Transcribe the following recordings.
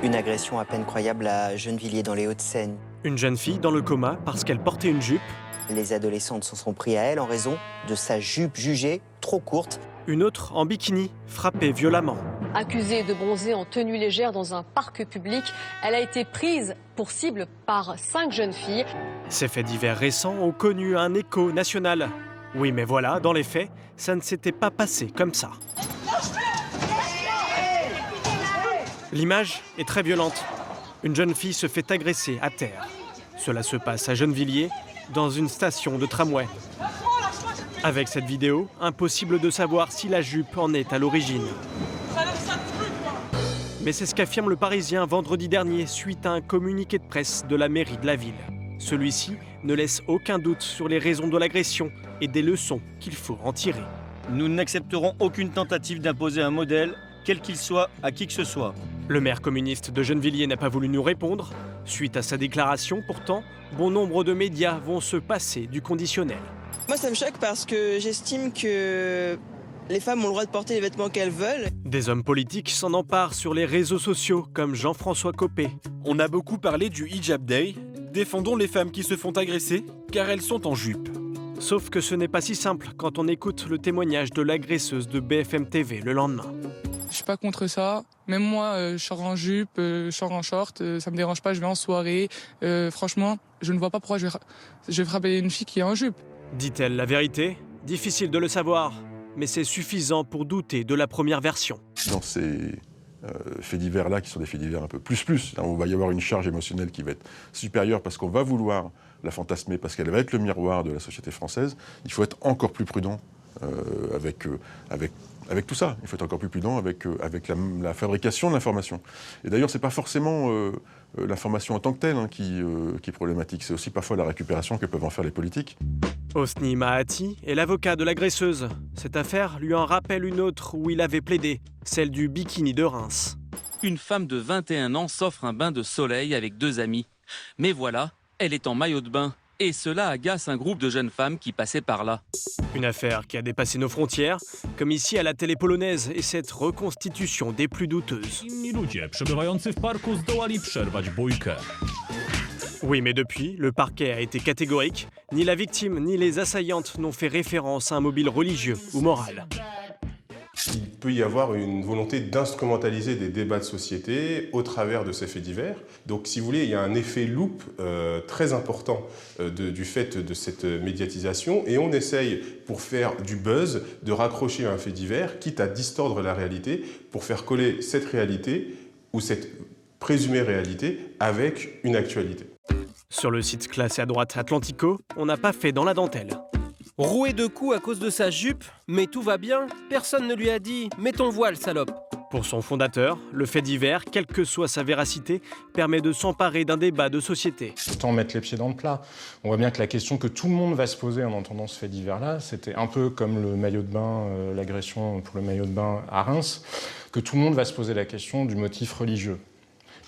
Une agression à peine croyable à Gennevilliers dans les Hauts-de-Seine. Une jeune fille dans le coma parce qu'elle portait une jupe. Les adolescentes s'en sont pris à elle en raison de sa jupe jugée trop courte. Une autre en bikini, frappée violemment. Accusée de bronzer en tenue légère dans un parc public, elle a été prise pour cible par 5 jeunes filles. Ces faits divers récents ont connu un écho national. Oui, mais voilà, dans les faits, ça ne s'était pas passé comme ça. L'image est très violente. Une jeune fille se fait agresser à terre. Cela se passe à Gennevilliers, dans une station de tramway. Avec cette vidéo, impossible de savoir si la jupe en est à l'origine. Mais c'est ce qu'affirme le Parisien vendredi dernier suite à un communiqué de presse de la mairie de la ville. Celui-ci ne laisse aucun doute sur les raisons de l'agression et des leçons qu'il faut en tirer. Nous n'accepterons aucune tentative d'imposer un modèle, quel qu'il soit, à qui que ce soit. Le maire communiste de Gennevilliers n'a pas voulu nous répondre. Suite à sa déclaration, pourtant, bon nombre de médias vont se passer du conditionnel. Moi, ça me choque parce que j'estime que les femmes ont le droit de porter les vêtements qu'elles veulent. Des hommes politiques s'en emparent sur les réseaux sociaux, comme Jean-François Copé. On a beaucoup parlé du Hijab Day. Défendons les femmes qui se font agresser, car elles sont en jupe. Sauf que ce n'est pas si simple quand on écoute le témoignage de l'agresseuse de BFM TV le lendemain. Je suis pas contre ça. Même moi, je sors en jupe, je sors en short, ça me dérange pas, je vais en soirée. Franchement, je ne vois pas pourquoi je vais frapper une fille qui est en jupe. Dit-elle la vérité? Difficile de le savoir, mais c'est suffisant pour douter de la première version. Dans ces faits divers-là, qui sont des faits divers un peu plus, hein, on va y avoir une charge émotionnelle qui va être supérieure parce qu'on va vouloir la fantasmer, parce qu'elle va être le miroir de la société française. Il faut être encore plus prudent avec tout ça. Il faut être encore plus prudent avec la fabrication de l'information. Et d'ailleurs, c'est pas forcément l'information en tant que telle qui est problématique. C'est aussi parfois la récupération que peuvent en faire les politiques. Hosni Mahati est l'avocat de l'agresseuse. Cette affaire lui en rappelle une autre où il avait plaidé, celle du bikini de Reims. Une femme de 21 ans s'offre un bain de soleil avec 2 amis. Mais voilà, elle est en maillot de bain. Et cela agace un groupe de jeunes femmes qui passaient par là. Une affaire qui a dépassé nos frontières, comme ici à la télé polonaise et cette reconstitution des plus douteuses. Oui, mais depuis, le parquet a été catégorique. Ni la victime, ni les assaillantes n'ont fait référence à un mobile religieux ou moral. Il peut y avoir une volonté d'instrumentaliser des débats de société au travers de ces faits divers. Donc, si vous voulez, il y a un effet loupe très important du fait de cette médiatisation. Et on essaye, pour faire du buzz, de raccrocher un fait divers, quitte à distordre la réalité, pour faire coller cette réalité ou cette présumée réalité avec une actualité. Sur le site classé à droite Atlantico, on n'a pas fait dans la dentelle. Roué de coups à cause de sa jupe, mais tout va bien, personne ne lui a dit « mets ton voile, salope ». Pour son fondateur, le fait divers, quelle que soit sa véracité, permet de s'emparer d'un débat de société. Autant mettre les pieds dans le plat. On voit bien que la question que tout le monde va se poser en entendant ce fait divers-là, c'était un peu comme le maillot de bain, l'agression pour le maillot de bain à Reims, que tout le monde va se poser la question du motif religieux.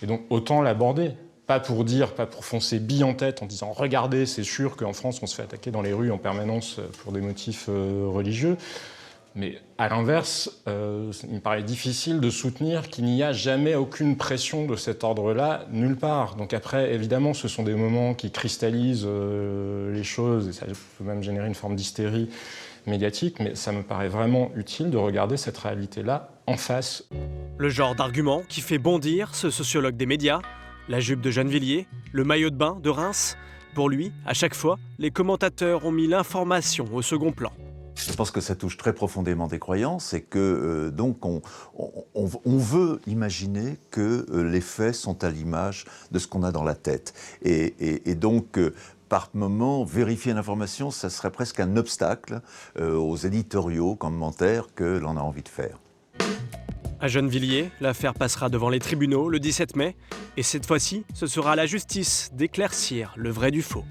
Et donc autant l'aborder. Pas pour foncer bille en tête en disant « Regardez, c'est sûr qu'en France, on se fait attaquer dans les rues en permanence pour des motifs religieux ». Mais à l'inverse, il me paraît difficile de soutenir qu'il n'y a jamais aucune pression de cet ordre-là, nulle part. Donc après, évidemment, ce sont des moments qui cristallisent les choses, et ça peut même générer une forme d'hystérie médiatique, mais ça me paraît vraiment utile de regarder cette réalité-là en face. Le genre d'argument qui fait bondir ce sociologue des médias. La jupe de Gennevilliers, le maillot de bain de Reims. Pour lui, à chaque fois, les commentateurs ont mis l'information au second plan. Je pense que ça touche très profondément des croyances et que donc on veut imaginer que les faits sont à l'image de ce qu'on a dans la tête. Et donc, par moment, vérifier l'information, ça serait presque un obstacle aux éditoriaux, commentaires que l'on a envie de faire. À Gennevilliers, l'affaire passera devant les tribunaux le 17 mai. Et cette fois-ci, ce sera à la justice d'éclaircir le vrai du faux.